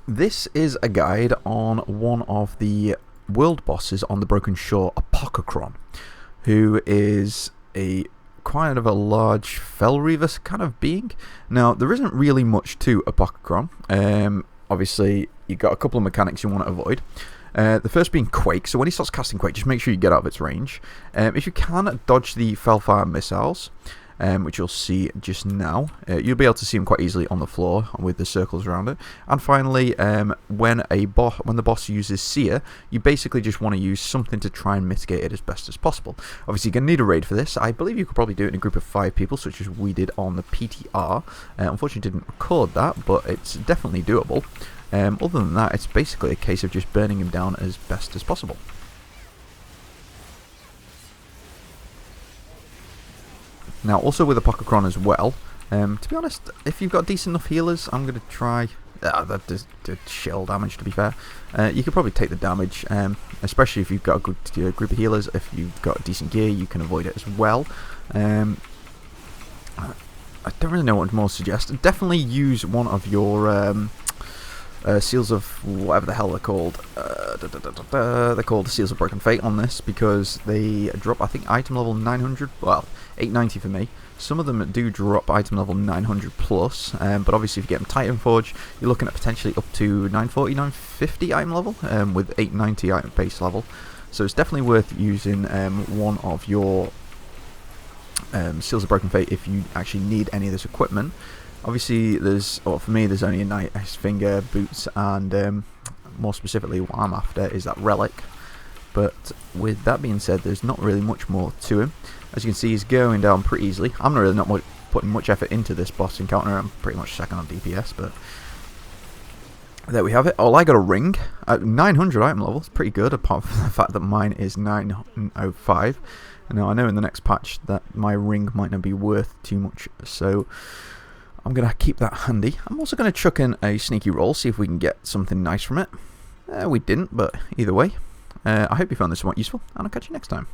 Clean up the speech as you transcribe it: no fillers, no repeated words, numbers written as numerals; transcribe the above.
This is a guide on one of the world bosses on the Broken Shore, Apocron, who is a kind of a large Fel Reaver kind of being. Now, there isn't really much to Apocron. Obviously, you've got a couple of mechanics you want to avoid. The first being Quake, so when he starts casting Quake, just make sure you get out of its range. If you can, dodge the Felfire missiles, which you'll see just now. You'll be able to see them quite easily on the floor with the circles around it. And finally, when the boss uses Seer, you basically just want to use something to try and mitigate it as best as possible. Obviously, you're going to need a raid for this. I believe you could probably do it in a group of 5 people, such as we did on the PTR. Unfortunately, didn't record that, but it's definitely doable. Other than that, it's basically a case of just burning him down as best as possible. Now, also with Apocron as well, to be honest, if you've got decent enough healers, I'm going to try... that does shell damage, to be fair. You could probably take the damage, especially if you've got a good group of healers. If you've got decent gear, you can avoid it as well. I don't really know what more to suggest. Definitely use one of your... Seals of whatever the hell they're called. They're called the Seals of Broken Fate on this because they drop, I think, item level 900. Well, 890 for me. Some of them do drop item level 900 plus, but obviously if you get them Titan Forge, you're looking at potentially up to 940, 950 item level with 890 item base level. So it's definitely worth using one of your Seals of Broken Fate if you actually need any of this equipment. Obviously, for me, there's only a Nice Finger, boots, and more specifically, what I'm after is that relic. But with that being said, there's not really much more to him. As you can see, he's going down pretty easily. I'm really not putting much effort into this boss encounter. I'm pretty much second on DPS, but there we have it. Oh, I got a ring at 900 item level. It's pretty good, apart from the fact that mine is 905. Now, I know in the next patch that my ring might not be worth too much, so I'm going to keep that handy. I'm also going to chuck in a sneaky roll, see if we can get something nice from it. We didn't, but either way. I hope you found this somewhat useful, and I'll catch you next time.